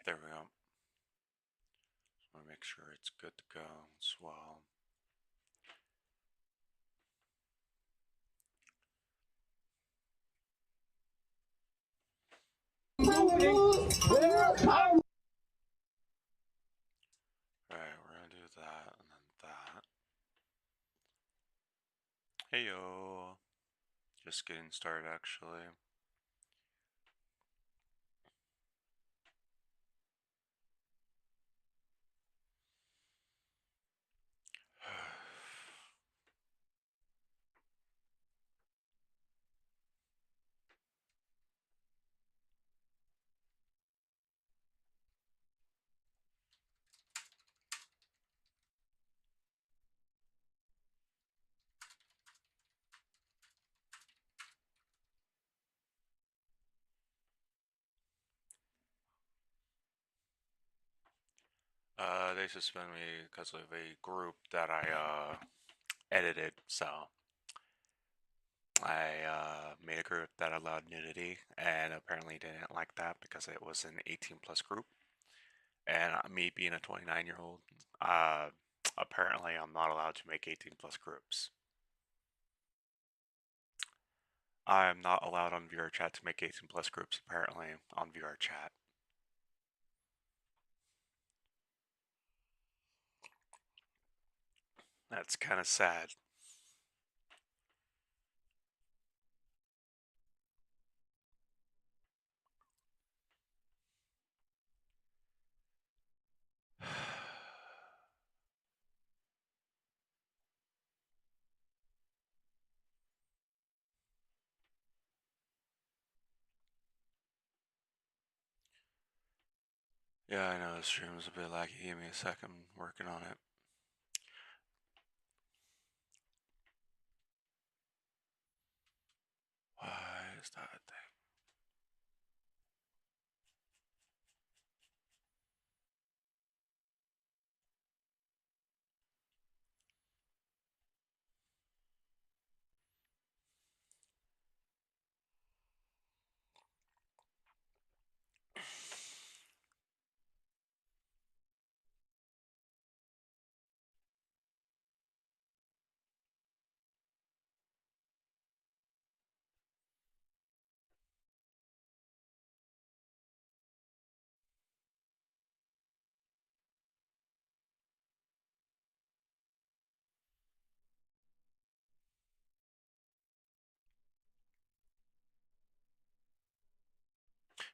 There we go. Just want to make sure it's good to go as well. Alright, we're gonna do that and then that. Hey yo. Just getting started actually. They suspended me because of a group that I edited, so I made a group that allowed nudity and apparently didn't like that because it was an 18 plus group. And me being a 29-year-old, apparently I'm not allowed to make 18 plus groups. I'm not allowed on vrchat to make 18 plus groups apparently on vrchat. That's kind of sad. Yeah, I know the stream was a bit laggy. Give me a second, I'm working on it. Why is that a thing?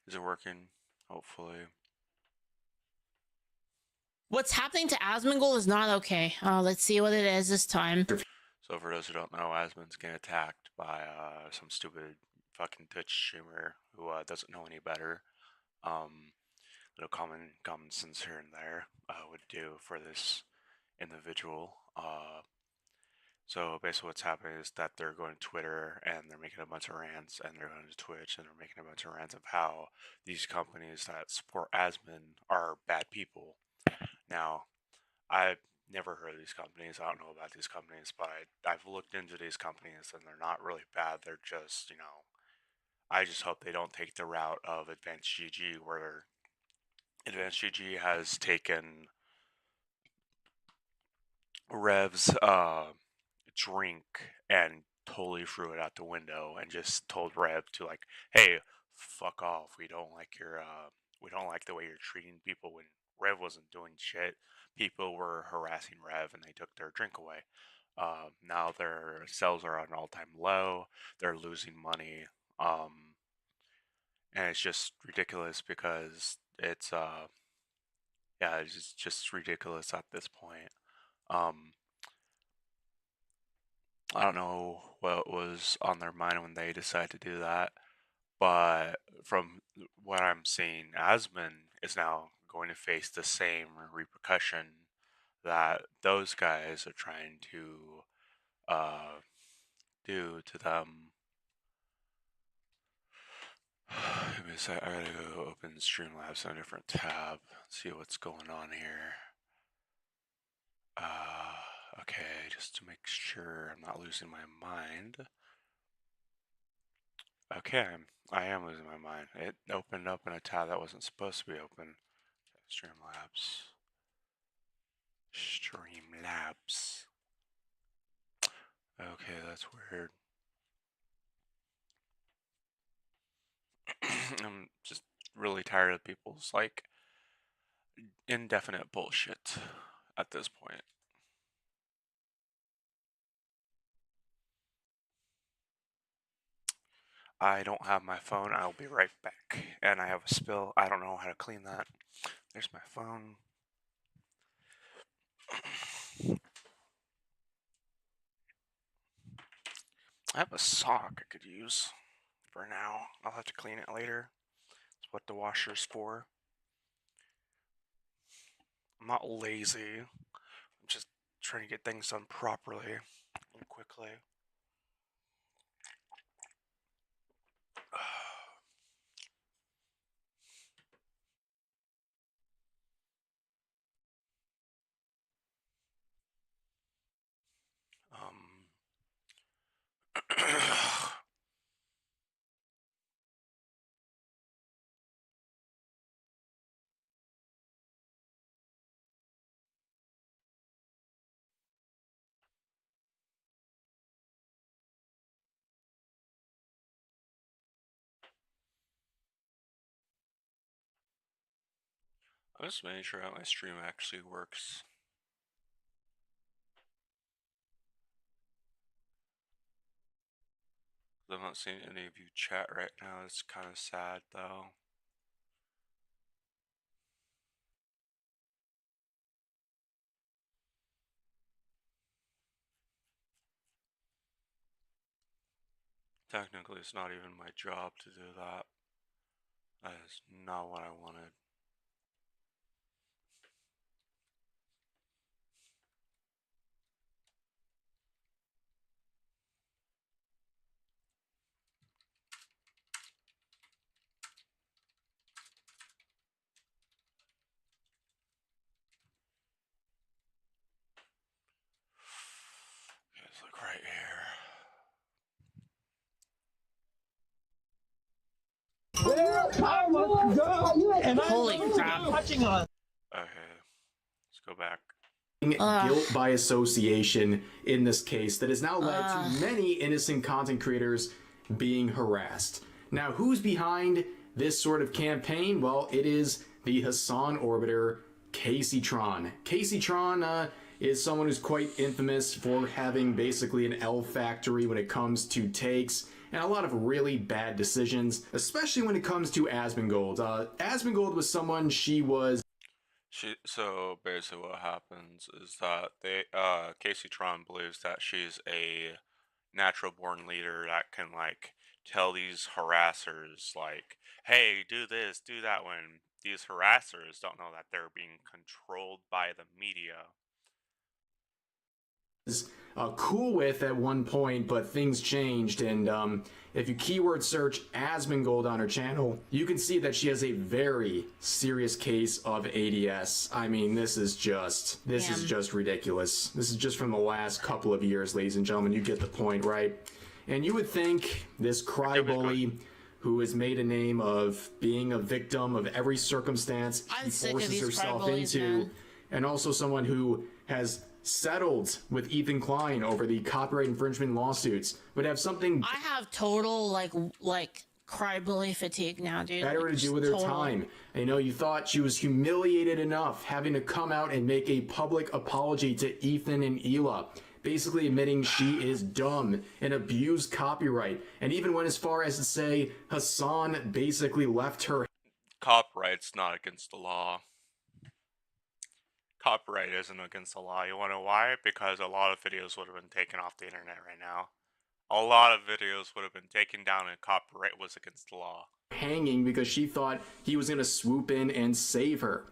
Is it working? Hopefully. What's happening to Asmongold is not okay. Let's see what it is this time. So for those who don't know, Asmon's getting attacked by some stupid fucking Twitch streamer who doesn't know any better. Little common sense here and there would do for this individual. So basically what's happening is that they're going to Twitter and they're making a bunch of rants, and they're going to Twitch and they're making a bunch of rants of how these companies that support Asmon are bad people. Now, I've never heard of these companies. I don't know about these companies, but I've looked into these companies and they're not really bad. They're just, I just hope they don't take the route of Advanced GG, where Advanced GG has taken Rev's drink and totally threw it out the window and just told Rev to, like, hey, fuck off. We don't like the way you're treating people. When Rev wasn't doing shit, people were harassing Rev and they took their drink away. Now their sales are at an all-time low. They're losing money. And it's just ridiculous because it's just ridiculous at this point. I don't know what was on their mind when they decided to do that, but from what I'm seeing, Asmon is now going to face the same repercussion that those guys are trying to uh, do to them. Give me a sec. I gotta go open Streamlabs on a different tab, see what's going on here. Okay, just to make sure I'm not losing my mind. Okay, I am losing my mind. It opened up in a tab that wasn't supposed to be open. Streamlabs. Streamlabs. Okay, that's weird. I'm just really tired of people's like indefinite bullshit at this point. I don't have my phone. I'll be right back. And I have a spill. I don't know how to clean that. There's my phone. I have a sock I could use for now. I'll have to clean it later. That's what the washer's for. I'm not lazy. I'm just trying to get things done properly and quickly. I'm just making sure that my stream actually works. I'm not seeing any of you chat right now. It's kind of sad though. Technically, it's not even my job to do that. That is not what I wanted. Okay, let's look right here. Holy crap. Okay, let's go back. Guilt by association in this case that has now led to many innocent content creators being harassed. Now, who's behind this sort of campaign? Well, it is the Hassan orbiter, Casey Tron. Casey Tron is someone who's quite infamous for having basically an L factory when it comes to takes and a lot of really bad decisions, especially when it comes to Asmongold. Asmongold was someone So basically what happens is that Casey Tron believes that she's a natural born leader that can like tell these harassers like, hey, do this, do that, when these harassers don't know that they're being controlled by the media. Cool with at one point, but things changed, and if you keyword search Asmongold on her channel, you can see that she has a very serious case of ADS. I mean, this is just ridiculous. This is just from the last couple of years, ladies and gentlemen. You get the point, right? And you would think this crybaby who has made a name of being a victim of every circumstance she forces herself into, and also someone who has settled with Ethan Klein over the copyright infringement lawsuits would have something I have total like crybaby fatigue now, dude. better to do with her time. I know you thought she was humiliated enough having to come out and make a public apology to Ethan and Hila, basically admitting she is dumb and abused copyright, and even went as far as to say Hassan basically left her. Copyright's not against the law. Copyright isn't against the law. You wanna know why? Because a lot of videos would have been taken off the internet right now. A lot of videos would have been taken down and copyright was against the law. Hanging because she thought he was gonna swoop in and save her.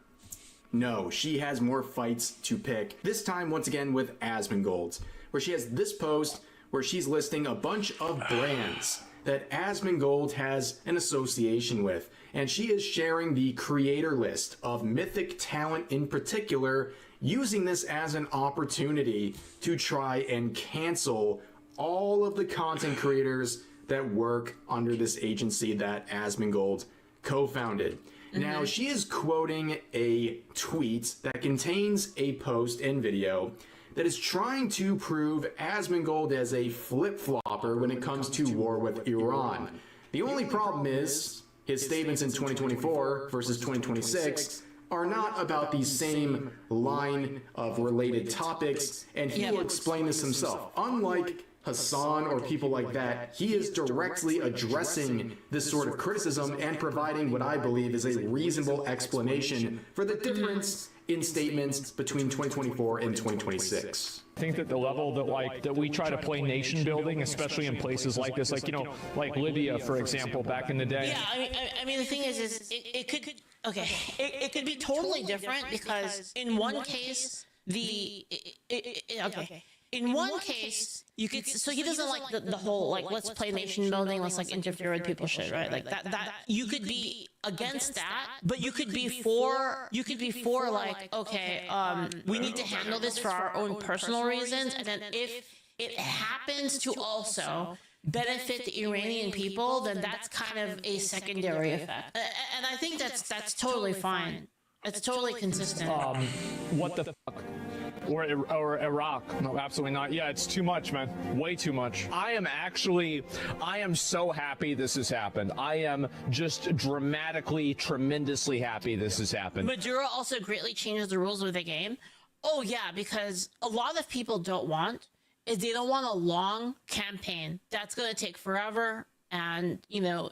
No, she has more fights to pick. This time, once again, with Asmongold, where she has this post where she's listing a bunch of brands that Asmongold has an association with. And she is sharing the creator list of mythic talent in particular, using this as an opportunity to try and cancel all of the content creators that work under this agency that Asmongold co-founded. Now, she is quoting a tweet that contains a post and video that is trying to prove Asmongold as a flip-flopper when it comes to war with Iran. The only problem is his statements in 2024 versus 2026 are not about the same line of related topics, and he will explain this himself. Unlike Hassan or people like that, he is directly addressing this sort of criticism and providing what I believe is a reasonable explanation for the difference in statements between 2024 and 2026. I think that the level that we try to play nation building, especially in places like this, like Libya, for example, back in the day. Yeah, I mean, the thing is it could it could be totally different because in one case in one case, you could, so he doesn't like the whole, like, let's play nation building, let's, like, interfere with people's shit, right? Like, that, you could be against that, but you could be for, like, okay, we need to handle this for our own personal reasons, and then if it happens to also benefit the Iranian people, then that's kind of a secondary effect. And I think that's totally fine. It's totally consistent. What the fuck? Or Iraq. No, absolutely not. Yeah, it's too much, man. Way too much. I am so happy this has happened. I am just dramatically, tremendously happy this has happened. Maduro also greatly changes the rules of the game. Oh, yeah, because a lot of people don't want is they don't want a long campaign. That's going to take forever. And, you know,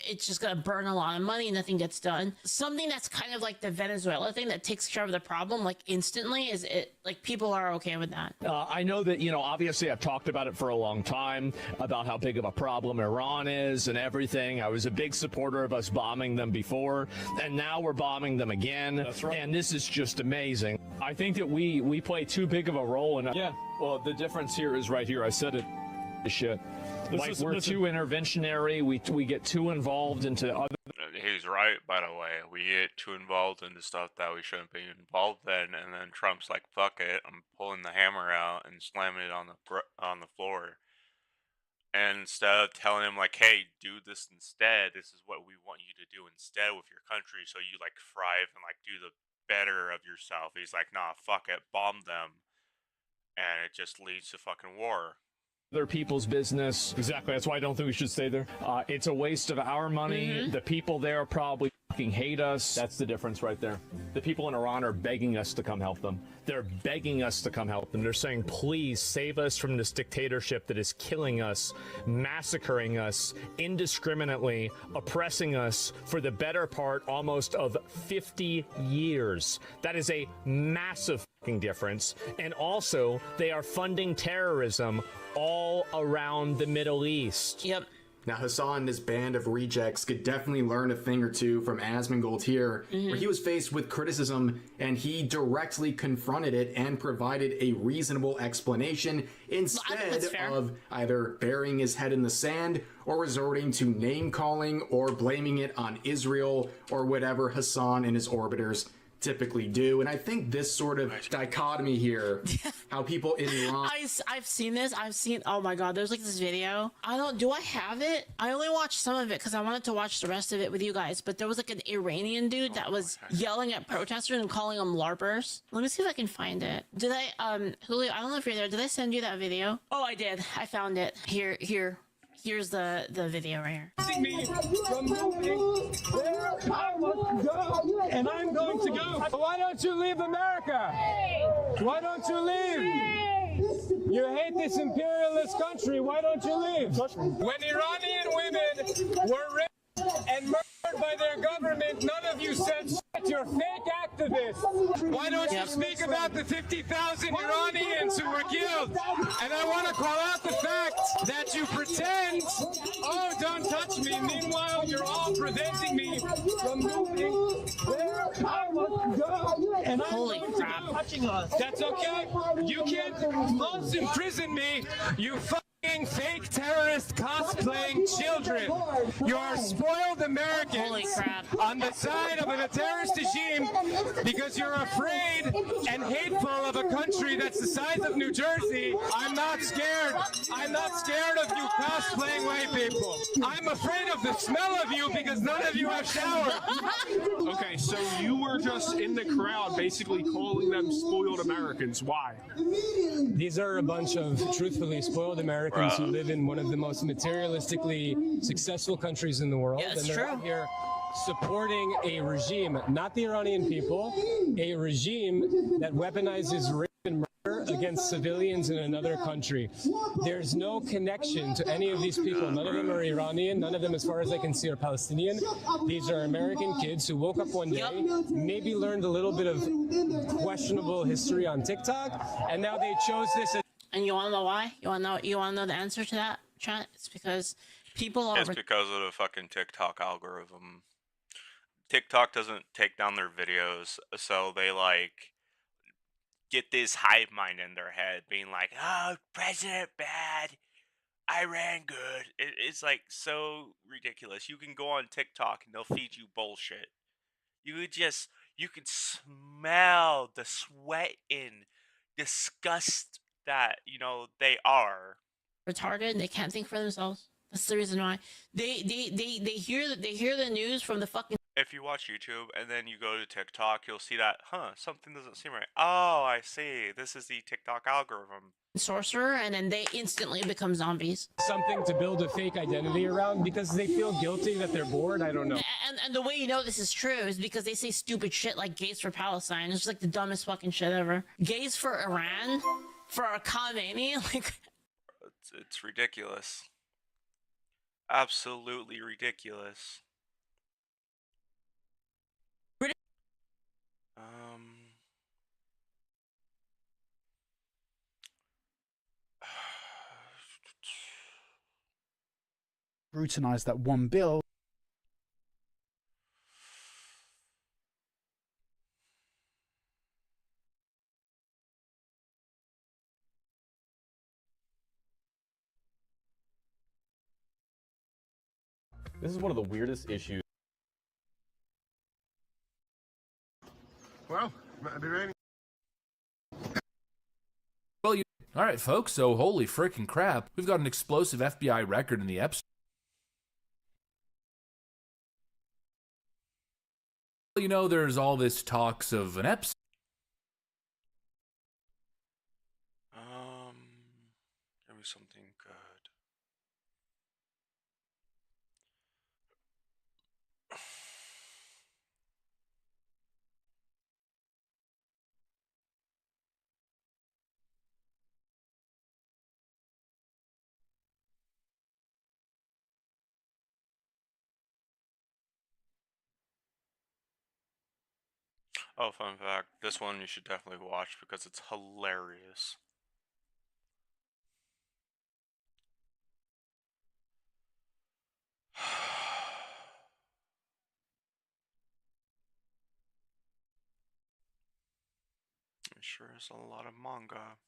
it's just going to burn a lot of money. Nothing gets done. Something that's kind of like the Venezuela thing that takes care of the problem, like instantly, is it like people are okay with that. I know that, you know, obviously I've talked about it for a long time about how big of a problem Iran is and everything. I was a big supporter of us bombing them before, and now we're bombing them again. That's right. And this is just amazing. I think that we play too big of a role in it. Yeah, well, the difference here is right here. I said it. Shit. Like, we're too interventionary. We get too involved into other. He's right, by the way. We get too involved into stuff that we shouldn't be involved in, and then Trump's like, "Fuck it, I'm pulling the hammer out and slamming it on the floor." And instead of telling him like, "Hey, do this instead. This is what we want you to do instead with your country, so you like thrive and like do the better of yourself," he's like, "Nah, fuck it, bomb them," and it just leads to fucking war. Other people's business. Exactly. That's why I don't think we should stay there. It's a waste of our money. The people there probably fucking hate us. That's the difference right there. The people in Iran are begging us to come help them. They're begging us to come help them. They're saying, please save us from this dictatorship that is killing us, massacring us indiscriminately, oppressing us for the better part almost of 50 years. That is a massive fucking difference. And also, they are funding terrorism all around the Middle East. Yep. Now, Hassan and his band of rejects could definitely learn a thing or two from Asmongold here, where he was faced with criticism and he directly confronted it and provided a reasonable explanation instead of either burying his head in the sand or resorting to name-calling or blaming it on Israel or whatever Hassan and his orbiters typically do. And I think this sort of dichotomy here, how people in Iran... I've seen this. Oh my god, there's like this video. Do I have it? I only watched some of it because I wanted to watch the rest of it with you guys, but there was like an Iranian dude that was yelling at protesters and calling them LARPers. Let me see if I can find it. Did I, Julio, I don't know if you're there. Did I send you that video? Oh, I did. I found it. Here's the video right here. Me from moving where I want to go, and I'm going to go. Why don't you leave America? Why don't you leave? You hate this imperialist country. Why don't you leave? When Iranian women were raped and murdered by their government, none of you said shit. You're fake activists. Why don't you speak about the 50,000 Iranians who were killed? And I want to call out the fact that you pretend, oh, don't touch me. Meanwhile, you're all preventing me from moving where I want to go. And I'm Holy crap. touching us. That's okay. You can't false imprison me. You fucking supporting fake terrorist cosplaying children. You are spoiled Americans Holy crap. on the side of a terrorist regime because you're afraid and hateful of a country that's the size of New Jersey. I'm not scared. I'm not scared of you cosplaying white people. I'm afraid of the smell of you because none of you have showered. Okay, so you were just in the crowd basically calling them spoiled Americans. Why? These are a bunch of truthfully spoiled Americans who live in one of the most materialistically successful countries in the world. Yeah, it's and they're true. out here supporting a regime, not the Iranian people, a regime that weaponizes rape and murder against civilians in another country. There's no connection to any of these people. None of them are Iranian. None of them, as far as I can see, are Palestinian. These are American kids who woke up one day, maybe learned a little bit of questionable history on TikTok, and now they chose this as And you want to know why? You want to know the answer to that, chat? It's because people are It's because of the fucking TikTok algorithm. TikTok doesn't take down their videos, so they like get this hive mind in their head, being like, "Oh, president bad, Iran good." It's like so ridiculous. You can go on TikTok and they'll feed you bullshit. You could smell the sweat and disgust that they are. retarded and they can't think for themselves. That's the reason why they hear the news from the fucking If you watch YouTube and then you go to TikTok, you'll see that, something doesn't seem right. Oh, I see. This is the TikTok algorithm. sorcerer, and then they instantly become zombies. something to build a fake identity around because they feel guilty that they're bored. I don't know. And the way you know this is true is because they say stupid shit like gays for Palestine. It's just like the dumbest fucking shit ever. Gays for Iran, for a Khomeini, like It's ridiculous. Absolutely ridiculous. Scrutinize that one bill. This is one of the weirdest issues. Well, might be raining. Well, all right, folks, so holy frickin' crap. We've got an explosive FBI record in the Epstein. Well, there's all this talks of an Epstein. Give me something good. Oh, fun fact, this one you should definitely watch because it's hilarious. It sure is a lot of manga.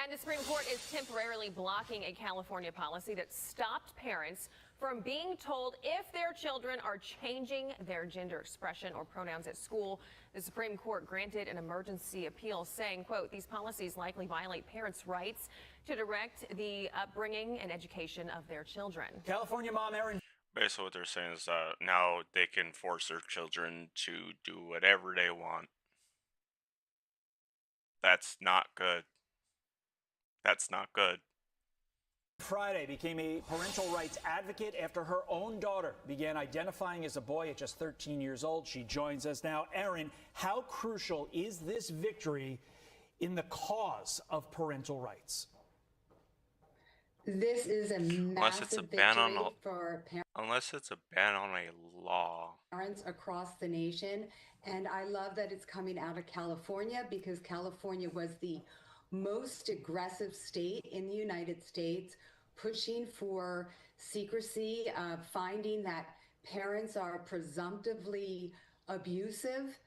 And the Supreme Court is temporarily blocking a California policy that stopped parents from being told if their children are changing their gender expression or pronouns at school. The Supreme Court granted an emergency appeal saying, quote, these policies likely violate parents' rights to direct the upbringing and education of their children. California mom Erin. Basically what they're saying is that now they can force their children to do whatever they want. That's not good. That's not good. Friday became a parental rights advocate after her own daughter began identifying as a boy at just 13 years old. She joins us now. Erin, how crucial is this victory in the cause of parental rights? This is a massive victory for parents. Unless it's a ban on a law. Parents across the nation. And I love that it's coming out of California, because California was the most aggressive state in the United States, pushing for secrecy, finding that parents are presumptively abusive.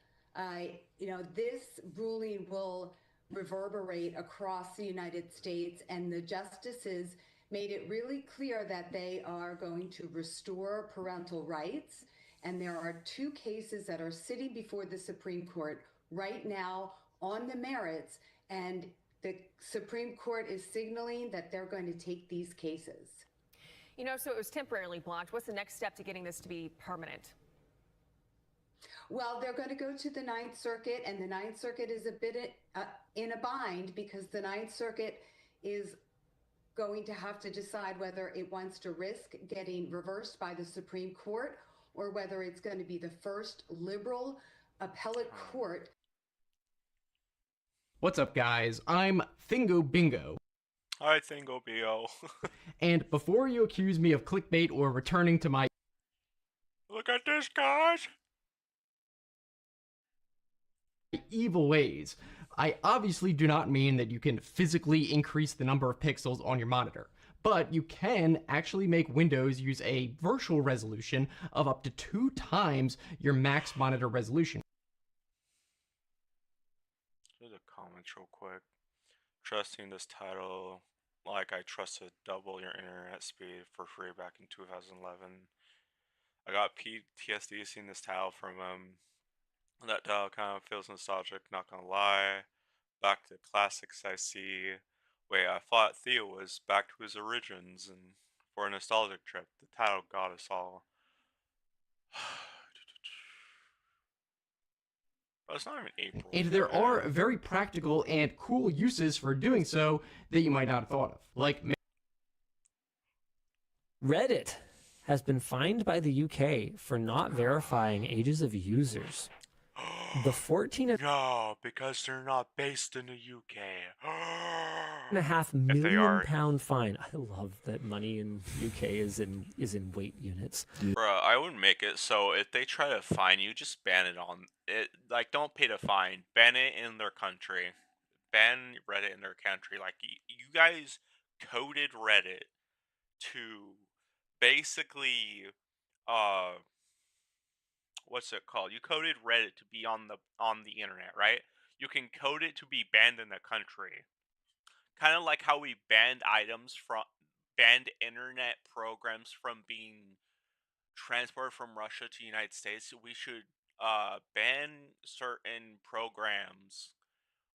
This ruling will reverberate across the United States, and the justices made it really clear that they are going to restore parental rights. And there are 2 cases that are sitting before the Supreme Court right now on the merits, and the Supreme Court is signaling that they're going to take these cases. So it was temporarily blocked. What's the next step to getting this to be permanent? Well, they're going to go to the Ninth Circuit, and the Ninth Circuit is a bit in a bind, because the Ninth Circuit is going to have to decide whether it wants to risk getting reversed by the Supreme Court, or whether it's going to be the first liberal appellate court. What's up, guys? I'm Thingo Bingo. Hi, Thingo Bingo. And before you accuse me of clickbait or returning to my Look at this, guys! evil ways, I obviously do not mean that you can physically increase the number of pixels on your monitor, but you can actually make Windows use a virtual resolution of up to 2 times your max monitor resolution. Do the comments real quick. Trusting this title like I trusted double your internet speed for free back in 2011. I got PTSD seeing this title from that title kind of feels nostalgic, not gonna lie. Back to classics I see. Wait, I thought Theo was back to his origins, and for a nostalgic trip, the title got us all. But it's not even April. And there are very practical and cool uses for doing so that you might not have thought of. Like Reddit has been fined by the UK for not verifying ages of users. The 14 No, because they're not based in the UK. £14.5 million fine. I love that money in UK is in weight units. Bruh, I wouldn't make it so if they try to fine you, just ban it on it. Like, don't pay the fine. Ban it in their country. Ban Reddit in their country. Like, you guys coded Reddit to basically, what's it called? You coded Reddit to be on the internet, right? You can code it to be banned in the country. Kind of like how we banned internet programs from being transported from Russia to the United States. We should ban certain programs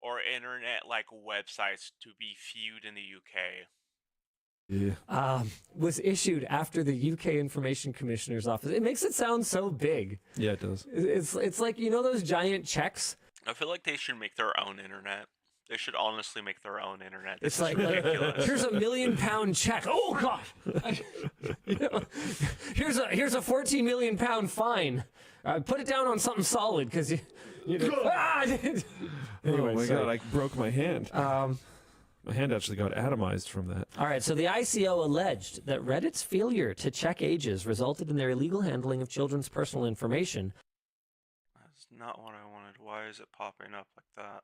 or internet like websites to be viewed in the UK. Was issued after the UK Information Commissioner's Office. It makes it sound so big. Yeah, it does. It's like, those giant checks? I feel like they should make their own internet. They should honestly make their own internet. It's like here's a £1 million check. Oh God! Here's a £14 million fine. Put it down on something solid, because Anyway, oh my God! I broke my hand. My hand actually got atomized from that. All right, so the ICO alleged that Reddit's failure to check ages resulted in their illegal handling of children's personal information. That's not what I wanted. Why is it popping up like that?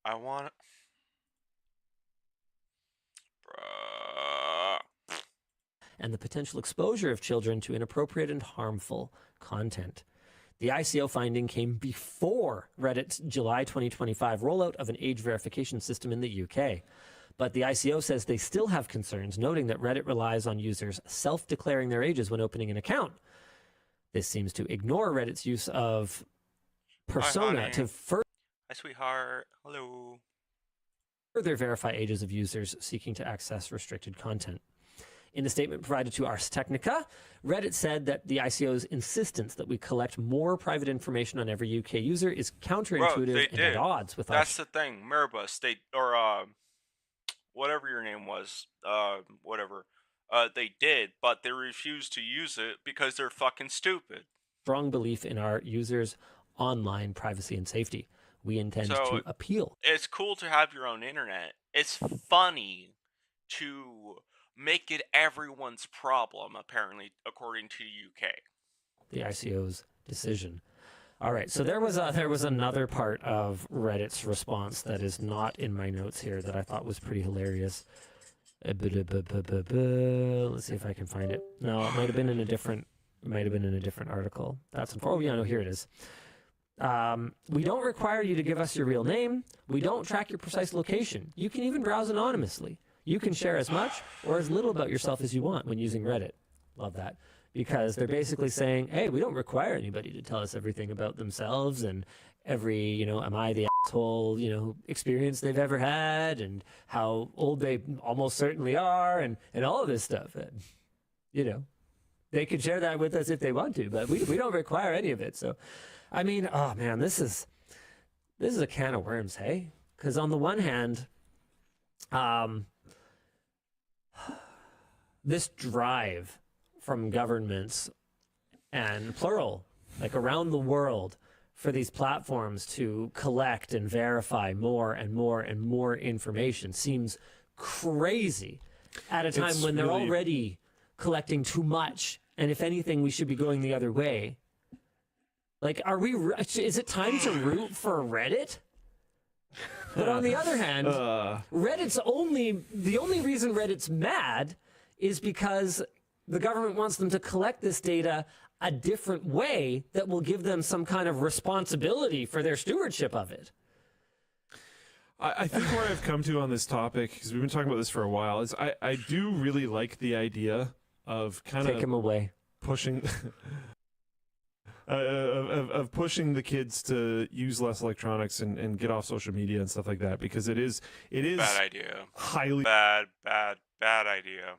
I want... Bruh. And the potential exposure of children to inappropriate and harmful content. The ICO finding came before Reddit's July 2025 rollout of an age verification system in the UK. But the ICO says they still have concerns, noting that Reddit relies on users self-declaring their ages when opening an account. This seems to ignore Reddit's use of persona to Hi, sweetheart. Hello. further verify ages of users seeking to access restricted content. In a statement provided to Ars Technica, Reddit said that the ICO's insistence that we collect more private information on every UK user is counterintuitive and at odds with That's the thing. Merbus, whatever your name was, whatever, they did, but they refused to use it because they're fucking stupid. Strong belief in our users' online privacy and safety. We intend So to appeal. it's cool to have your own internet. It's funny to make it everyone's problem, apparently, according to UK. The ICO's decision. All right, so there was another part of Reddit's response that is not in my notes here that I thought was pretty hilarious. Let's see if I can find it. No, it might have been in a different article. Oh yeah, no, here it is. We don't require you to give us your real name. We don't track your precise location. You can even browse anonymously. You can share as much or as little about yourself as you want when using Reddit. Love that. Because they're basically saying, hey, we don't require anybody to tell us everything about themselves and every, am I the asshole, experience they've ever had and how old they almost certainly are and all of this stuff. And, they can share that with us if they want to, but we don't require any of it. So, I mean, oh man, this is a can of worms, hey? Because on the one hand, this drive from governments and plural, like around the world, for these platforms to collect and verify more and more and more information seems crazy at a time when they're already collecting too much. And if anything, we should be going the other way. Like, is it time to root for Reddit? But on the other hand, the only reason Reddit's mad is because the government wants them to collect this data a different way that will give them some kind of responsibility for their stewardship of it. I think where I've come to on this topic, because we've been talking about this for a while, is I do really like the idea of kind of take him away, pushing of pushing the kids to use less electronics and get off social media and stuff like that, because it is bad idea. Highly bad idea.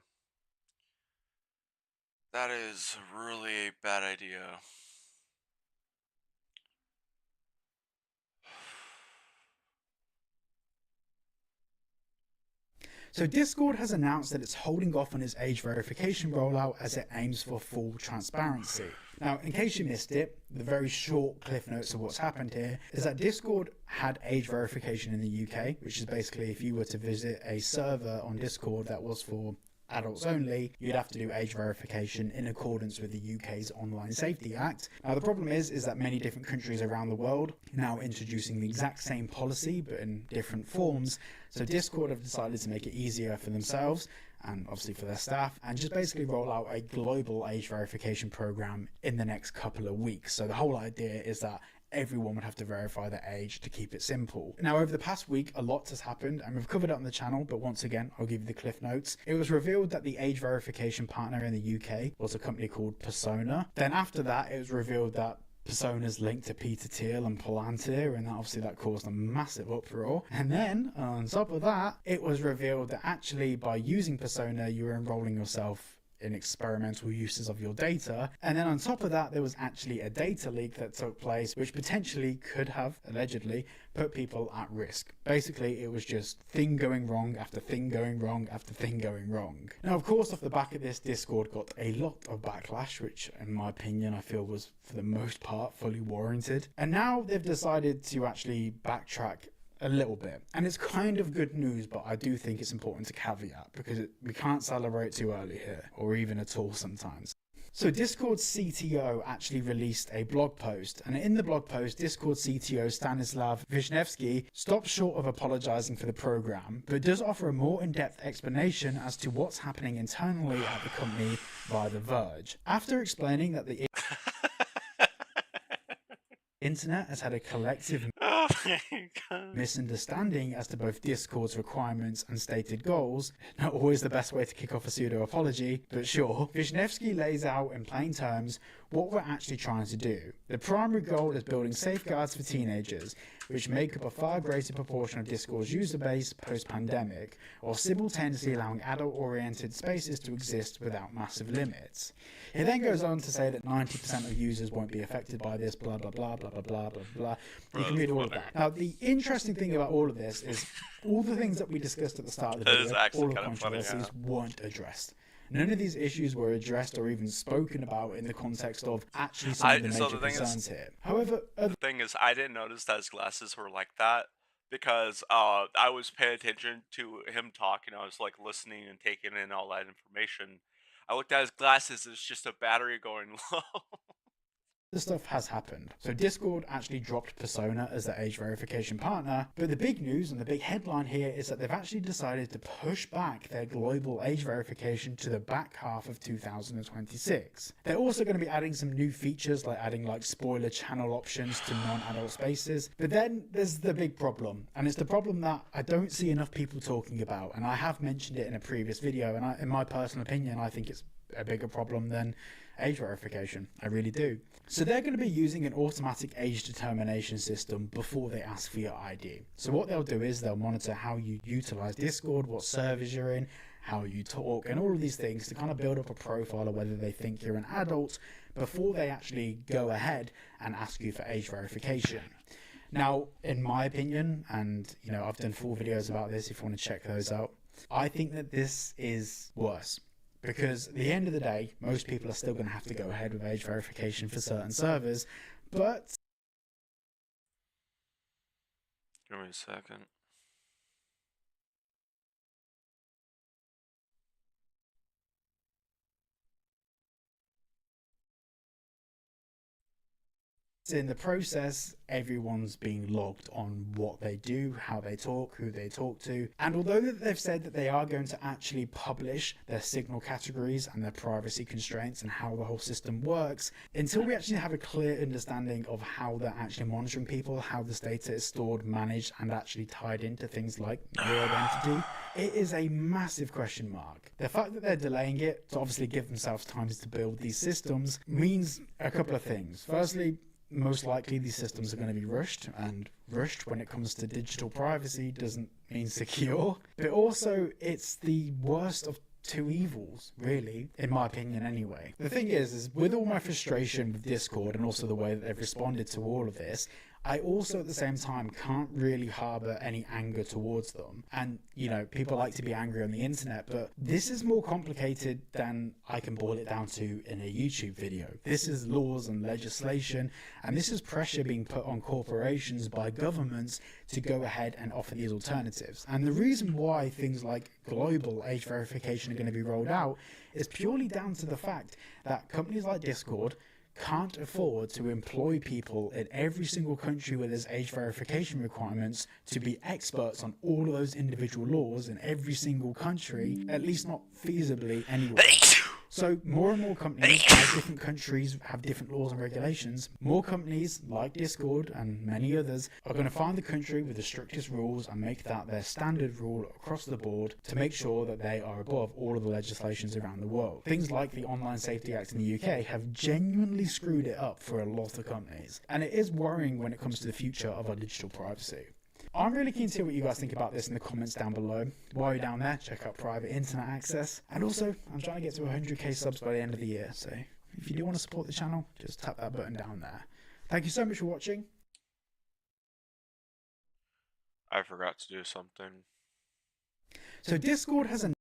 That is really a bad idea. So Discord has announced that it's holding off on its age verification rollout as it aims for full transparency. Now, in case you missed it, the very short cliff notes of what's happened here is that Discord had age verification in the UK, which is basically if you were to visit a server on Discord that was for adults only, you'd have to do age verification in accordance with the UK's Online Safety Act. Now the problem is that many different countries around the world are now introducing the exact same policy but in different forms, so Discord have decided to make it easier for themselves and obviously for their staff, and just basically roll out a global age verification program in the next couple of weeks. So the whole idea is that everyone would have to verify their age to keep it simple. Now, over the past week, a lot has happened, and we've covered it on the channel, but once again, I'll give you the cliff notes. It was revealed that the age verification partner in the UK was a company called Persona. Then after that, it was revealed that Persona's linked to Peter Thiel and Palantir, and obviously that caused a massive uproar. And then, on top of that, it was revealed that actually by using Persona, you were enrolling yourself in experimental uses of your data. And then on top of that, there was actually a data leak that took place, which potentially could have, allegedly, put people at risk. Basically, it was just thing going wrong after thing going wrong after thing going wrong. Now, of course, off the back of this, Discord got a lot of backlash, which, in my opinion, I feel was, for the most part, fully warranted. And now they've decided to actually backtrack a little bit, and it's kind of good news, but I do think it's important to caveat because we can't celebrate too early here, or even at all sometimes. So Discord's CTO actually released a blog post, and in the blog post, Discord CTO Stanislav Wisniewski stops short of apologizing for the program, but does offer a more in-depth explanation as to what's happening internally at the company via The Verge. After explaining that the internet has had a collective misunderstanding as to both Discord's requirements and stated goals, not always the best way to kick off a pseudo-apology, but sure, Wisniewski lays out in plain terms what we're actually trying to do. The primary goal is building safeguards for teenagers. which make up a far greater proportion of Discord's user base post-pandemic, while simultaneously allowing adult-oriented spaces to exist without massive limits. He then goes on to say that 90% of users won't be affected by this, blah, blah, blah, blah, blah, blah, blah, blah. You can read all of that. Now, the interesting thing about all of this is all the things that we discussed at the start of the video, all the controversies weren't addressed. None of these issues were addressed or even spoken about in the context of actually some of the major concerns here. However, the thing is, I didn't notice that his glasses were like that because I was paying attention to him talking. I was like listening and taking in all that information. I looked at his glasses, it's just a battery going low. this stuff has happened. So Discord actually dropped Persona as their age verification partner, but the big news and the big headline here is that they've actually decided to push back their global age verification to the back half of 2026. They're also going to be adding some new features like adding like spoiler channel options to non-adult spaces, but then there's the big problem, and it's the problem that I don't see enough people talking about, and I have mentioned it in a previous video, and in my personal opinion, I think it's a bigger problem than age verification. I really do. So they're going to be using an automatic age determination system before they ask for your ID. So what they'll do is they'll monitor how you utilize Discord, what servers you're in, how you talk, and all of these things to kind of build up a profile of whether they think you're an adult before they actually go ahead and ask you for age verification. Now, in my opinion, and you know, I've done full videos about this if you want to check those out, I think that this is worse. Because at the end of the day, most people are still going to have to go ahead with age verification for certain servers, but... Give me a second. in the process, everyone's being logged on what they do, how they talk, who they talk to. And although they've said that they are going to actually publish their signal categories and their privacy constraints and how the whole system works, until we actually have a clear understanding of how they're actually monitoring people, how this data is stored, managed, and actually tied into things like your identity, it is a massive question mark. The fact that they're delaying it to obviously give themselves time to build these systems means a couple of things. Firstly, most likely these systems are going to be rushed, and rushed when it comes to digital privacy doesn't mean secure, but also it's the worst of two evils, really, in my opinion anyway. The thing is with all my frustration with Discord and also the way that they've responded to all of this, I also at the same time can't really harbour any anger towards them. And, you know, people like to be angry on the internet, but this is more complicated than I can boil it down to in a YouTube video. This is laws and legislation, and this is pressure being put on corporations by governments to go ahead and offer these alternatives. And the reason why things like global age verification are going to be rolled out is purely down to the fact that companies like Discord can't afford to employ people in every single country where there's age verification requirements to be experts on all of those individual laws in every single country, at least not feasibly anyway. So more and more companies, as different countries have different laws and regulations, more companies like Discord and many others are going to find the country with the strictest rules and make that their standard rule across the board to make sure that they are above all of the legislations around the world. Things like the Online Safety Act in the UK have genuinely screwed it up for a lot of companies, and it is worrying when it comes to the future of our digital privacy. I'm really keen to hear what you guys think about this in the comments down below. While you're down there, check out private internet access. And also, I'm trying to get to 100k subs by the end of the year, so if you do want to support the channel, just tap that button down there. Thank you so much for watching. I forgot to do something. So Discord has a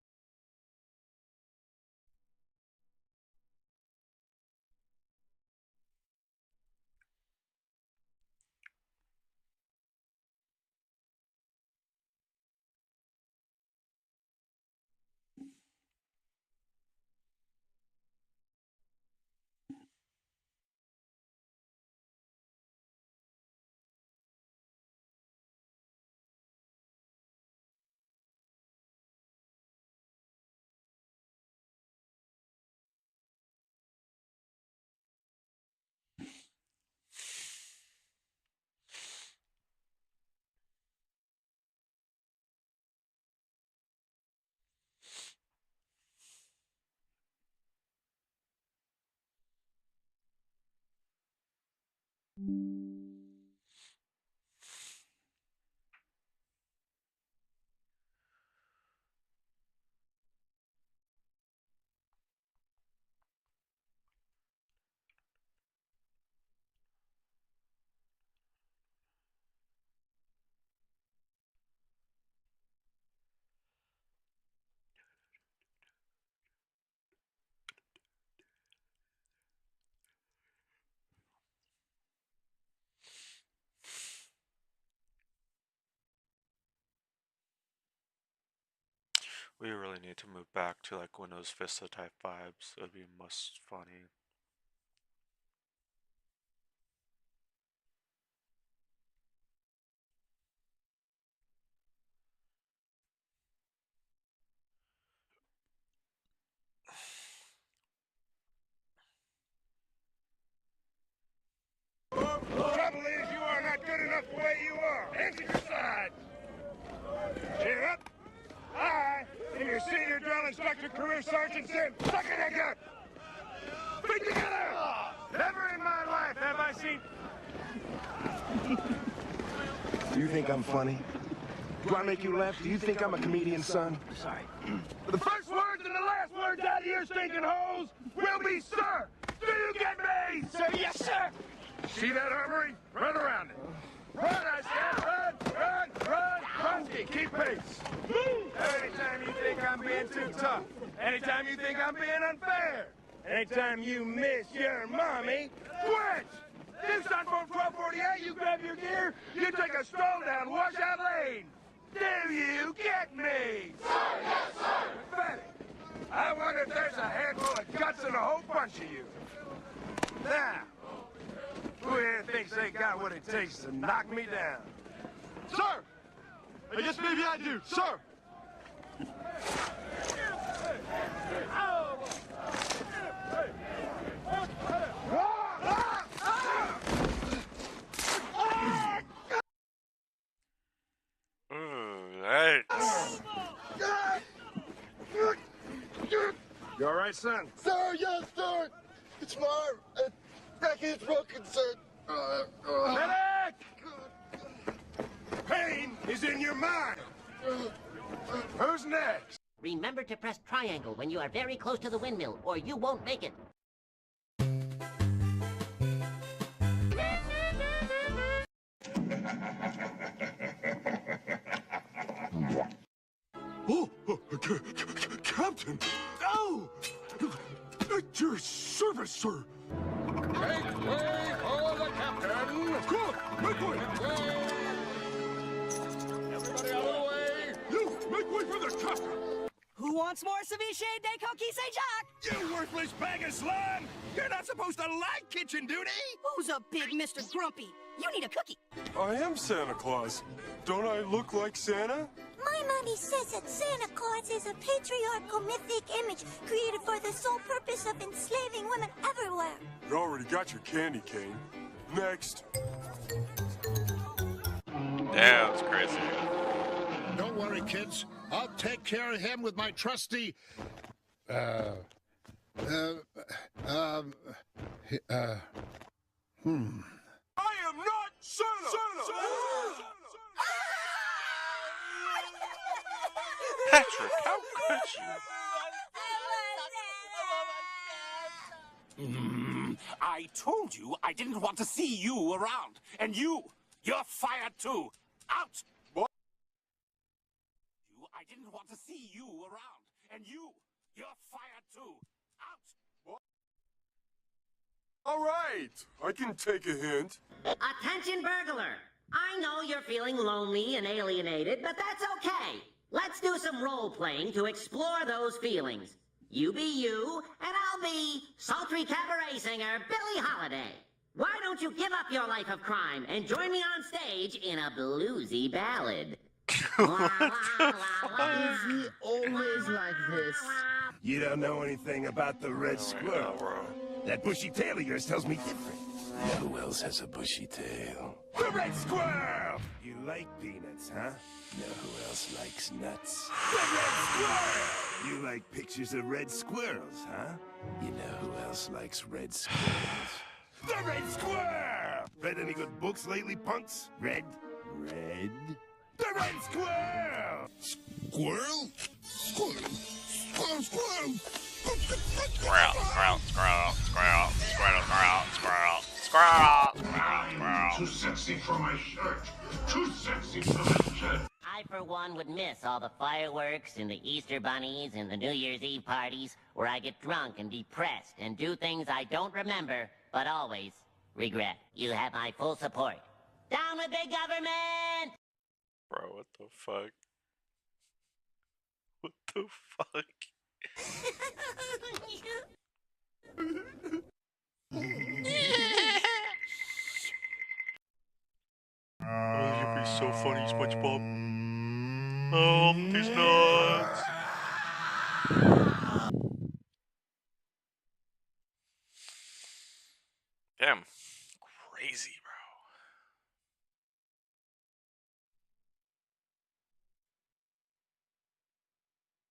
We really need to move back to like Windows Vista type vibes. It'd be most funny. The trouble is you are not good enough the way you are. Hands at your side. Cheer up. I am your senior drill instructor, career sergeant, Sim. Suck it, that gun. Feet together. Never in my life have I seen... Do you think I'm funny? Do I make you laugh? Do you think I'm a comedian, son? Sorry. The first words and the last words out of your stinking holes will be, sir. Do you get me? Sir, yes, sir. See that armory? Run around it. Run, I said. Run. Runsky, keep pace. Anytime you think I'm being too tough. Anytime you think I'm being unfair. Anytime you miss your mommy, quit. You start from 1248, you grab your gear, you take a stroll down Washout Lane. Do you get me? Sir, yes, sir. Pathetic. I wonder if there's a handful of guts in a whole bunch of you. Now, who here thinks they got what it takes to knock me down? Sir! I guess maybe I do. Sir! You all right, son? Sir, yes, sir! It's Marv. Back is broken, sir. Medic! Pain is in your mind. Who's next? Remember to press triangle when you are very close to the windmill, or you won't make it. Oh, Captain! Oh! At your service, sir! Make way for the captain! Good! Make way! Everybody out of the way! You! Make way for the captain! Who wants more ceviche de coquille Saint-Jacques? You worthless bag of slime! You're not supposed to like kitchen duty! Who's a big Mr. Grumpy? You need a cookie. I am Santa Claus. Don't I look like Santa? My mommy says that Santa Claus is a patriarchal mythic image created for the sole purpose of enslaving women everywhere. You already got your candy cane. Next. Damn, that's crazy. Don't worry, kids. I'll take care of him with my trusty... I am not Santa! Patrick, how could you? I told you I didn't want to see you around. And you're fired too. Out! What? I didn't want to see you around. And you're fired too. Out! What? All right, I can take a hint. Attention, burglar. I know you're feeling lonely and alienated, but that's okay. Let's do some role-playing to explore those feelings. You be you, and I'll be sultry cabaret singer Billie Holiday. Why don't you give up your life of crime and join me on stage in a bluesy ballad? Is he always like this? You don't know anything about the red squirrel. That bushy tail of yours tells me different. Who else has a bushy tail? The red squirrel! You like peanuts, huh? Know who else likes nuts? The red squirrel! You like pictures of red squirrels, huh? You know who else likes red squirrels? The red squirrel! Read any good books lately, punks? Red? The red squirrel! Squirrel? Squirrel? Squirrel? Squirrel? Squirrel, squirrel, squirrel, squirrel, squirrel, squirrel, squirrel, squirrel. Too sexy for my shirt. Too sexy for my shirt. I, for one, would miss all the fireworks and the Easter bunnies and the New Year's Eve parties where I get drunk and depressed and do things I don't remember, but always regret. You have my full support. Down with big government! Bro, what the fuck? What the the fuck? Oh, this would be so funny, SpongeBob. Oh, these nuts. Damn. Crazy, bro.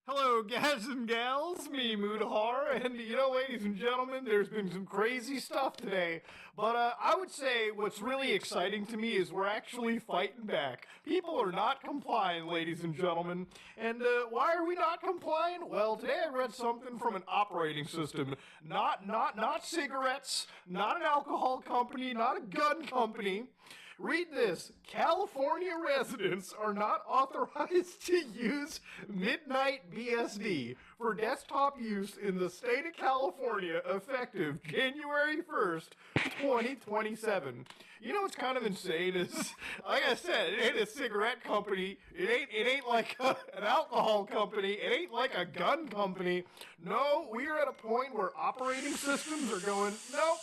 Hello, guys and gals, me Mudahar, and ladies and gentlemen, there's been some crazy stuff today, but I would say what's really exciting to me is we're actually fighting back. People are not complying, ladies and gentlemen, and why are we not complying? Well, today I read something from an operating system, not cigarettes, not an alcohol company, not a gun company. Read this. California residents are not authorized to use Midnight BSD for desktop use in the state of California effective January 1st, 2027. You know what's kind of insane is, like I said, it ain't a cigarette company. It ain't like an alcohol company. It ain't like a gun company. No, we are at a point where operating systems are going, nope.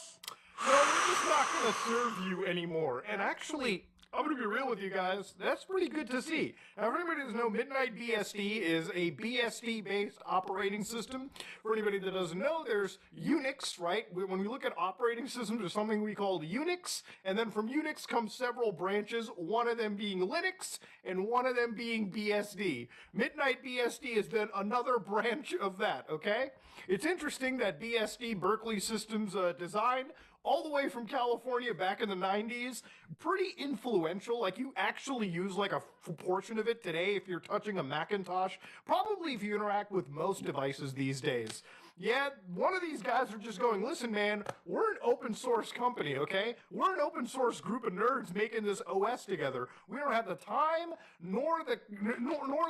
No, we're just not going to serve you anymore. And actually, I'm going to be real with you guys, that's pretty good to see. Now, for anybody that doesn't know, Midnight BSD is a BSD-based operating system. For anybody that doesn't know, there's Unix, right? When we look at operating systems, there's something we call Unix, and then from Unix comes several branches, one of them being Linux, and one of them being BSD. Midnight BSD is then another branch of that, okay? It's interesting that BSD, Berkeley Systems design, all the way from California back in the 90s, pretty influential. Like, you actually use like a portion of it today if you're touching a Macintosh, probably if you interact with most devices these days. Yeah, one of these guys are just going, listen, man, we're an open source company, okay? We're an open source group of nerds making this OS together. We don't have the time nor the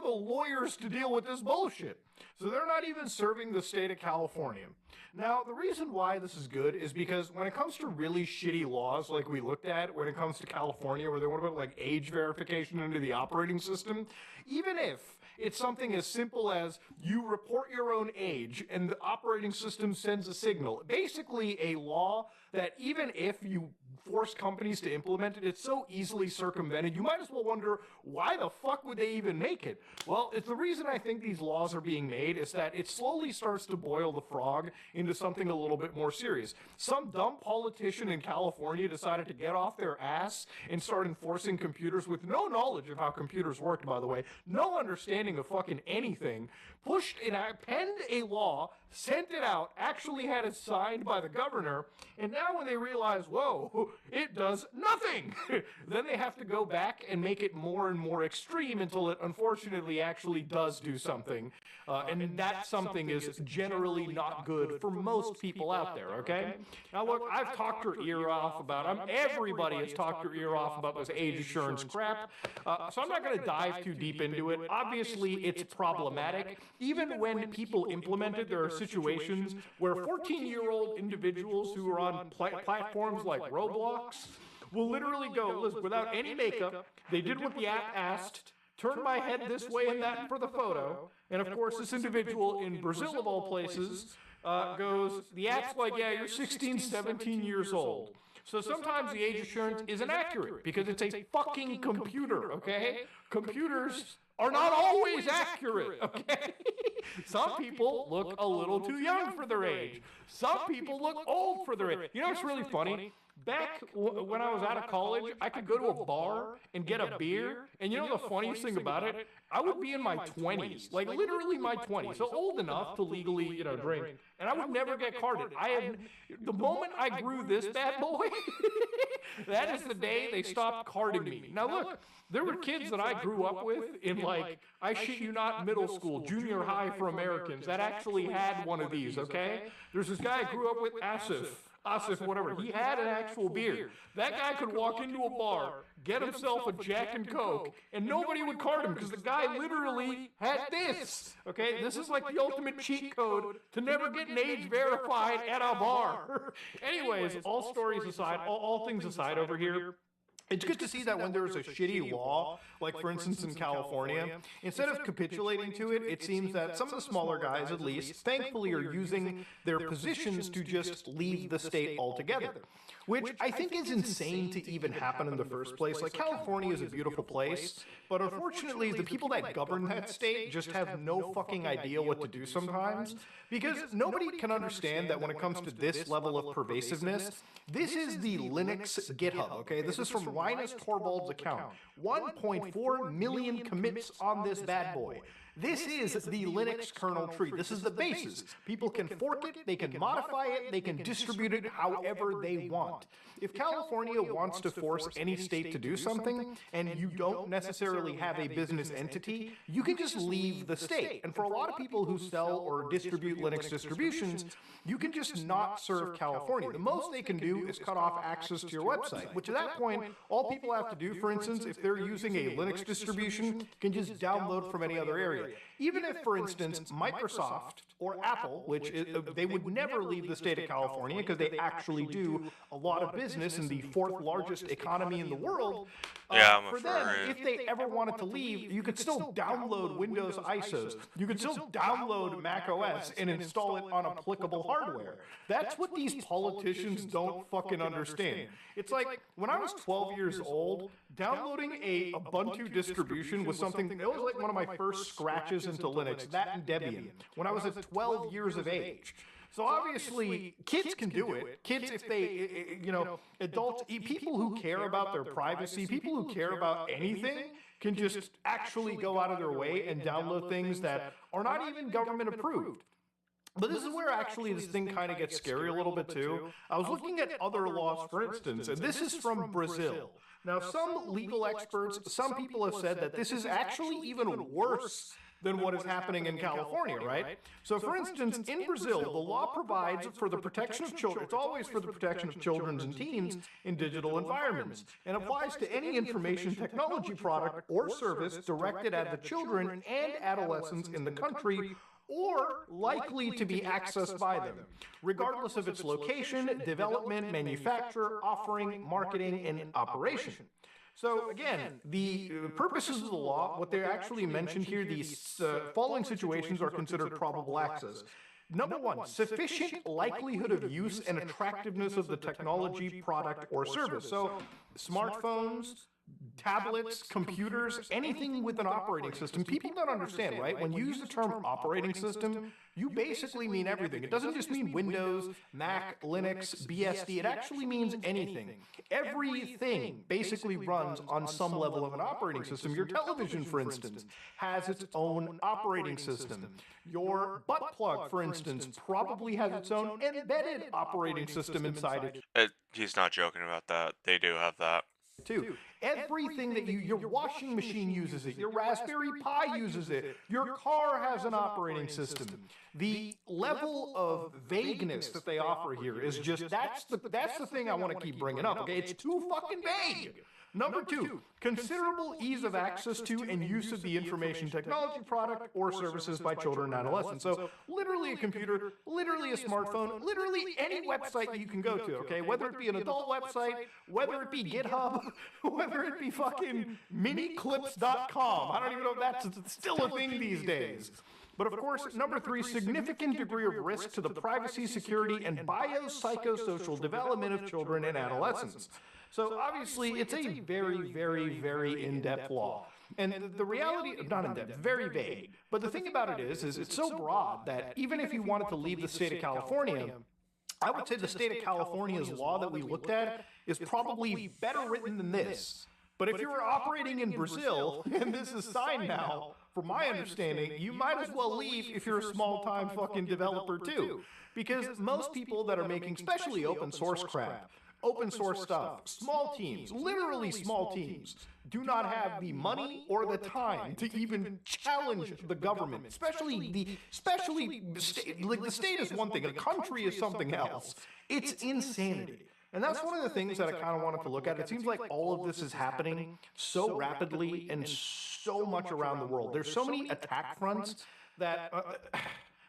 lawyers to deal with this bullshit. So they're not even serving the state of California. Now, the reason why this is good is because when it comes to really shitty laws like we looked at when it comes to California, where they want to put like age verification into the operating system, even if it's something as simple as you report your own age and the operating system sends a signal, basically a law that even if you force companies to implement it, it's so easily circumvented, you might as well wonder, why the fuck would they even make it? Well, it's the reason I think these laws are being made is that it slowly starts to boil the frog into something a little bit more serious. Some dumb politician in California decided to get off their ass and start enforcing computers with no knowledge of how computers worked, by the way, no understanding of fucking anything, penned a law, sent it out, actually had it signed by the governor, and now when they realize, whoa, it does nothing, then they have to go back and make it more and more extreme until it unfortunately actually does do something. And that something is generally not good for most people out there, okay? Now look, I've talked your ear off about, everybody has talked your ear off about this age assurance crap, so I'm not going to dive too deep into it. Obviously, it's problematic. Even when people implement it, there are situations where 14-year-old individuals who are on platforms like Roblox will literally go, listen, without any makeup, they did what the app asked, turn my head this way and that for the photo, and of course this individual in Brazil of all places goes, the app's like, yeah, you're 16, 17 years old. So sometimes the age assurance isn't accurate because it's a fucking computer, okay? Computers are not always accurate, okay? Some people look a little too young for their age. Some people look old for their age. You know what's really funny? Back when I was out of college, I could go to a bar and get a beer, and you know the funniest thing about it? I would be in my 20s, like literally my 20s, so old enough to legally, drink, and I would never get carded. The moment I grew this bad boy, that is the day they stopped carding me. Now look, there were kids that I grew up with in like, I shit you not, middle school, junior high for Americans that actually had one of these, okay? There's this guy I grew up with, Asif, whatever, he had an actual beard. That guy could walk into a bar, get himself a Jack and Coke, and nobody would card him because the guy literally had this. Okay, this is like the ultimate cheat code to never get an age verified at a bar. Anyways, all stories aside, all things aside over here, It's good to see that when there's a shitty law, like for instance in California, instead of capitulating to it, it seems that some of the smaller guys, at least, thankfully are using their positions to just leave the state altogether. Which I think is insane to even happen in the first place. Like, California is a beautiful place, but unfortunately, the people that govern that state just have no fucking idea what to do sometimes, because nobody can understand that when it comes to this level of pervasiveness, this is the Linux GitHub, okay? This is from Linus Torvalds' account. 1.4 million commits on this bad boy. This is the Linux kernel tree. This is the basis. People can fork it, they can modify it, they can distribute it however they want. If California wants to force any state to do something, and you don't necessarily have a business entity, you can just leave the state. And for a lot of people who sell or distribute Linux distributions, you can just not serve California. The most they can do is cut off access to your website, which at that point, all people have to do, for instance, if they're using a Linux distribution, can just download from any other area. Even if, for instance, Microsoft or Apple, which they would never leave the state of California because they actually do a lot of business in the fourth largest economy in the world. For them, if they ever wanted to leave, you could still download Windows ISOs. You could still download Mac OS and install it on applicable hardware. That's what these politicians don't fucking understand. It's like, when I was 12 years old, downloading a Ubuntu distribution was something, it was like one of my first scratches into Linux, that and Debian, when I was at 12 years of age. So obviously, kids can do it. Kids, if they, adults, people who care about their privacy, people who care about anything, can just actually go out of their way and download things that are not even government approved. But this is where actually this thing kind of gets scary a little bit too. I was looking at other laws, for instance, and this is from Brazil. Now, some legal experts, some people have said that this is actually even worse than what is happening in California, right? So, for instance, in Brazil, the law provides for the protection of children. It's always for the protection of children and teens in digital environments, and applies to any information technology product or service directed at the children and adolescents in the country or likely to be accessed by them, regardless of its location, development, manufacture, offering, marketing, and operation. So again, the purposes of the law, what they actually mentioned here, these following situations are considered probable access. Number one, sufficient likelihood of use and attractiveness of the technology, product, or service. So smartphones, tablets, computers, anything with an operating system. People don't understand, right? When you use the term operating system, you basically mean everything. It doesn't just mean Windows, Mac, Linux, BSD. It actually means anything. Everything basically runs on some level of an operating system. Your television, for instance, has its own operating system. Your butt plug, for instance, probably has its own embedded operating system inside it. He's not joking about that. They do have that. Too. Everything that your washing machine uses it, your Raspberry Pi uses it, your car has an operating system. The level of vagueness that they offer here is just, that's the thing I want to keep bringing up, okay? It's too fucking vague. Number two, considerable ease of access to and use of the information technology product or services by children and adolescents. So literally a computer, literally a smartphone, literally any website you can go to, okay? Whether it be an adult website, whether it be GitHub, whether it be fucking miniclips.com. I don't even know if that's still a thing these days. But of course, number three, significant degree of risk to the privacy, security, and biopsychosocial development of children and adolescents. So obviously, it's a very, very, very in-depth law. And the reality, not in-depth, very vague. But the thing about it is it's so broad that even if you wanted to leave the state of California, I would say the state of California's law that we looked at is probably better written than this. But if you were operating in Brazil, and this is signed now, from my understanding, you might as well leave if you're a small-time fucking developer too. Because most people that are making, especially open source crap, open source stuff, small teams, literally small teams, do not have the money or the time to even challenge the government, especially the state is one thing, a country is something else. It's insanity. And that's one of the things that I kind of wanted to look at. It seems like all of this is happening so rapidly and so much around the world. There's so many attack fronts that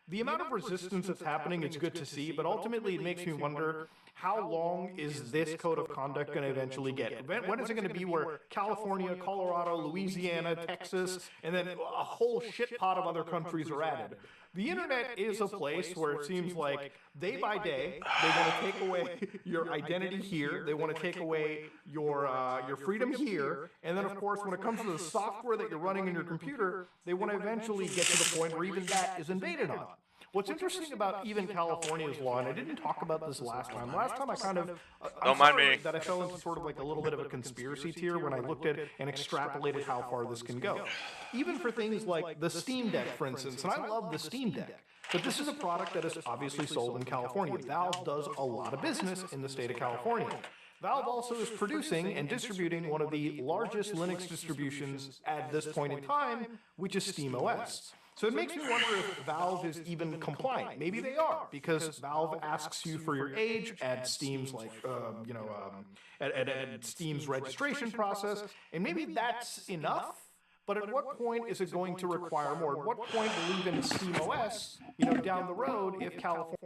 the amount of resistance that's happening, it's good to see, but ultimately it makes me wonder, how long is this code of conduct going to eventually get? When is it going to be where California, Colorado, Louisiana, Texas, and then a whole shit pot of other countries are added? The internet is a place where it seems like day by day they want to take away your identity here, they want to take away your freedom here, and then of course when it comes to the software that you're running in your computer, they want to eventually get to the point where even that is invaded on. What's interesting about even California's law, and I didn't talk about this last time. Last time I kind of, I'm sorry that I fell into sort of like a little bit of a conspiracy tier when I looked at and extrapolated how far this can go. Even for things like the Steam Deck, for instance, and I love the Steam Deck, but this is a product that is obviously sold in California. Valve does a lot of business in the state of California. Valve also is producing and distributing one of the largest Linux distributions at this point in time, which is SteamOS. So it makes me wonder if Valve is even compliant. Maybe they are, because Valve asks you for your age at Steam's at Steam's registration process, and maybe that's enough. But at what point is it going to require more? At what point will even SteamOS, down the road, if California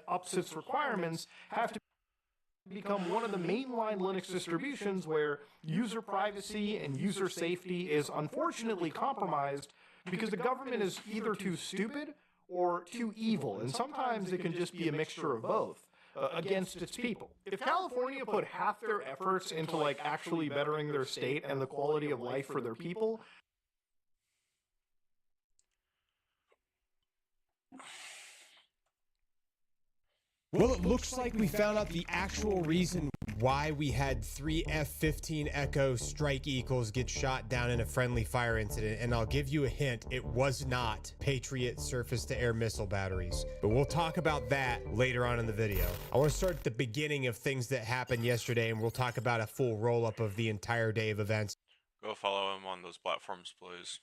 ups its requirements, have to become one of the mainline Linux distributions where user privacy and user safety is unfortunately compromised because the government is either too stupid or too evil, and sometimes it can just be a mixture of both against its people. If California put half their efforts into like actually bettering their state and the quality of life for their people, Well, it looks like we found out the actual reason why we had 3 F-15 Echo Strike Eagles get shot down in a friendly fire incident, and I'll give you a hint, it was not Patriot surface-to-air missile batteries. But we'll talk about that later on in the video. I want to start at the beginning of things that happened yesterday, and we'll talk about a full roll-up of the entire day of events. Go follow him on those platforms, please.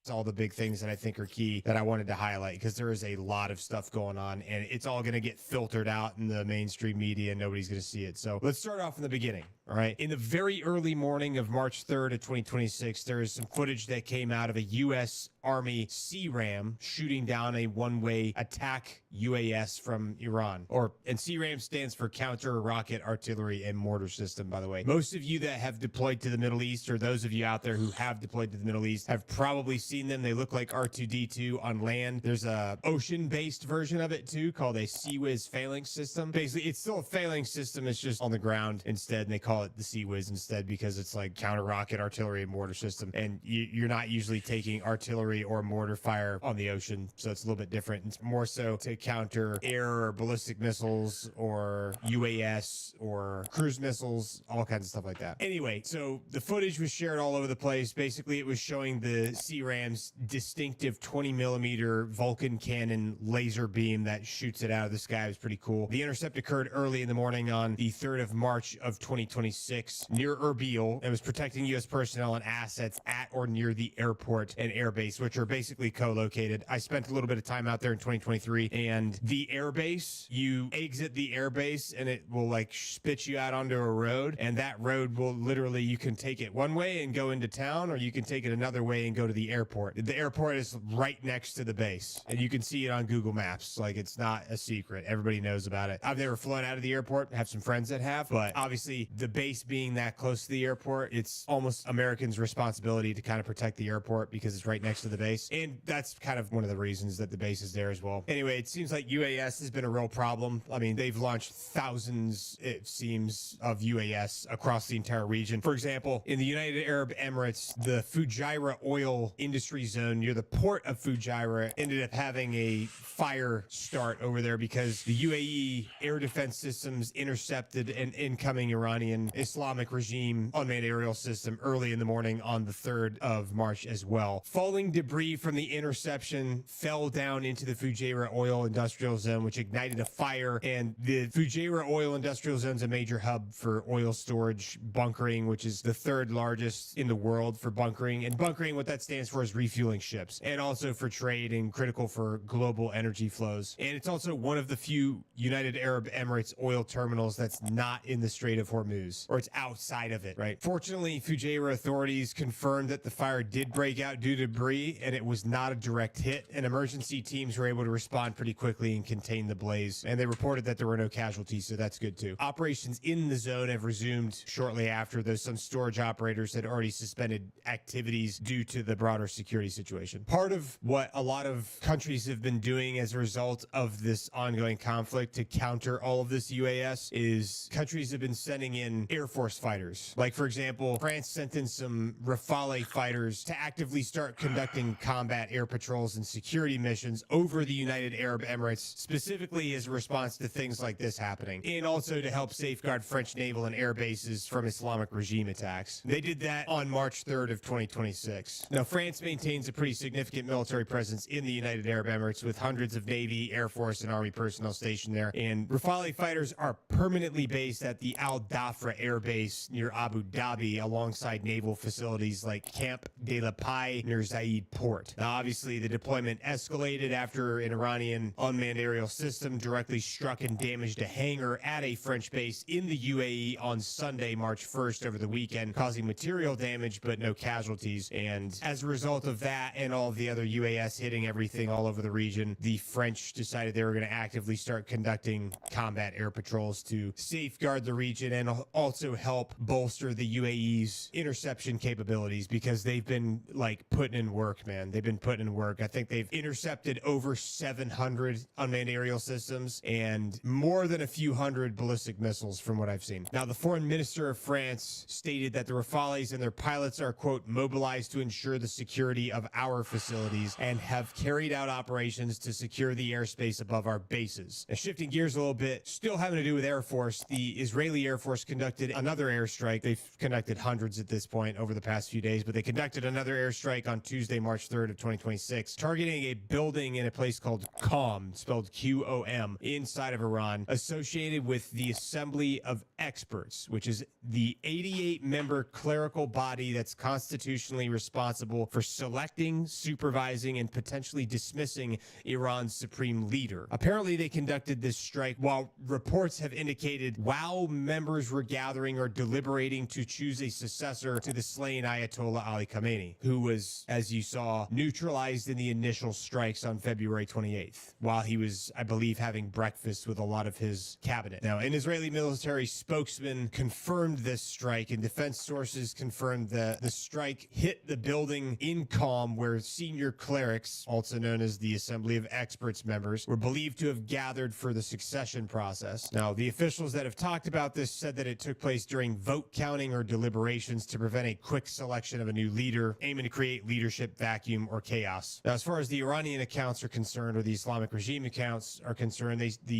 All the big things that I think are key that I wanted to highlight, because there is a lot of stuff going on and it's all going to get filtered out in the mainstream media and nobody's going to see it. So let's start off in the beginning. All right. In the very early morning of March 3rd of 2026, there is some footage that came out of a U.S. Army CRAM shooting down a one-way attack UAS from Iran. And CRAM stands for Counter Rocket Artillery and Mortar System, by the way. Most of you that have deployed to the Middle East, or those of you out there who have deployed to the Middle East, have probably seen them. They look like R2-D2 on land. There's a ocean-based version of it too, called a CWIS phalanx system. Basically, it's still a phalanx system. It's just on the ground instead, and they call it the CWIS instead because it's like counter rocket artillery and mortar system. And you're not usually taking artillery or mortar fire on the ocean, so it's a little bit different. It's more so to counter air or ballistic missiles or UAS or cruise missiles, all kinds of stuff like that. Anyway, so the footage was shared all over the place. Basically, it was showing the CRAM's distinctive 20mm Vulcan cannon laser beam that shoots it out of the sky. It was pretty cool. The intercept occurred early in the morning on the 3rd of March of 2026 near Erbil and was protecting U.S. personnel and assets at or near the airport and airbase, which are basically co-located. I spent a little bit of time out there in 2023, and the airbase, you exit the airbase and it will like spit you out onto a road, and that road will literally, you can take it one way and go into town, or you can take it another way and go to the airport. The airport is right next to the base, and you can see it on Google Maps. Like, it's not a secret. Everybody knows about it. I've never flown out of the airport. I have some friends that have, but obviously the base being that close to the airport, it's almost Americans' responsibility to kind of protect the airport because it's right next to the base. And that's kind of one of the reasons that the base is there as well. Anyway, it seems like UAS has been a real problem. I mean, they've launched thousands, it seems, of UAS across the entire region. For example, in the United Arab Emirates, the Fujairah oil industry zone near the port of Fujairah ended up having a fire start over there because the UAE air defense systems intercepted an incoming Iranian Islamic regime unmanned aerial system early in the morning on the 3rd of March as well. Falling debris from the interception fell down into the Fujairah oil industrial zone, which ignited a fire. And the Fujairah oil industrial zone is a major hub for oil storage bunkering, which is the 3rd largest in the world for bunkering. And bunkering, what that stands for is refueling ships, and also for trade and critical for global energy flows. And it's also one of the few United Arab Emirates oil terminals that's not in the Strait of Hormuz, or it's outside of it, right? Fortunately, Fujairah authorities confirmed that the fire did break out due to debris, and it was not a direct hit, and emergency teams were able to respond pretty quickly and contain the blaze. And they reported that there were no casualties, so that's good too. Operations in the zone have resumed shortly after, though some storage operators had already suspended activities due to the broader security situation. Part of what a lot of countries have been doing as a result of this ongoing conflict to counter all of this UAS is countries have been sending in Air Force fighters. Like, for example, France sent in some Rafale fighters to actively start conducting combat air patrols and security missions over the United Arab Emirates, specifically as a response to things like this happening, and also to help safeguard French naval and air bases from Islamic regime attacks. They did that on March 3rd of 2026. Now, France maintains a pretty significant military presence in the United Arab Emirates with hundreds of Navy, Air Force, and Army personnel stationed there, and Rafale fighters are permanently based at the Al Dhafra Air Base near Abu Dhabi alongside naval facilities like Camp de la Paix near Zayed Port. Now, obviously, the deployment escalated after an Iranian unmanned aerial system directly struck and damaged a hangar at a French base in the UAE on Sunday, March 1st over the weekend, causing material damage but no casualties. And as a result of that and all of the other UAS hitting everything all over the region, the French decided they were going to actively start conducting combat air patrols to safeguard the region and also help bolster the UAE's interception capabilities, because they've been like putting in work work, man. They've been putting in work. I think they've intercepted over 700 unmanned aerial systems and more than a few hundred ballistic missiles from what I've seen. Now, the foreign minister of France stated that the Rafales and their pilots are, quote, mobilized to ensure the security of our facilities and have carried out operations to secure the airspace above our bases. Now, shifting gears a little bit, still having to do with Air Force, the Israeli Air Force conducted another airstrike. They've conducted hundreds at this point over the past few days, but they conducted another airstrike on Tuesday, March 3rd of 2026, targeting a building in a place called Qom, spelled Qom, inside of Iran, associated with the Assembly of Experts, which is the 88-member clerical body that's constitutionally responsible for selecting, supervising, and potentially dismissing Iran's supreme leader. Apparently, they conducted this strike while reports have indicated WOW members were gathering or deliberating to choose a successor to the slain Ayatollah Ali Khamenei, who was, as you saw, neutralized in the initial strikes on February 28th, while he was, I believe, having breakfast with a lot of his cabinet. Now, an Israeli military spokesman confirmed this strike, and defense sources confirmed that the strike hit the building in Qom where senior clerics, also known as the Assembly of Experts members, were believed to have gathered for the succession process. Now, the officials that have talked about this said that it took place during vote counting or deliberations to prevent a quick selection of a new leader, aiming to create leadership vacuum or chaos. Now, as far as the Iranian accounts are concerned, or the Islamic regime accounts are concerned, the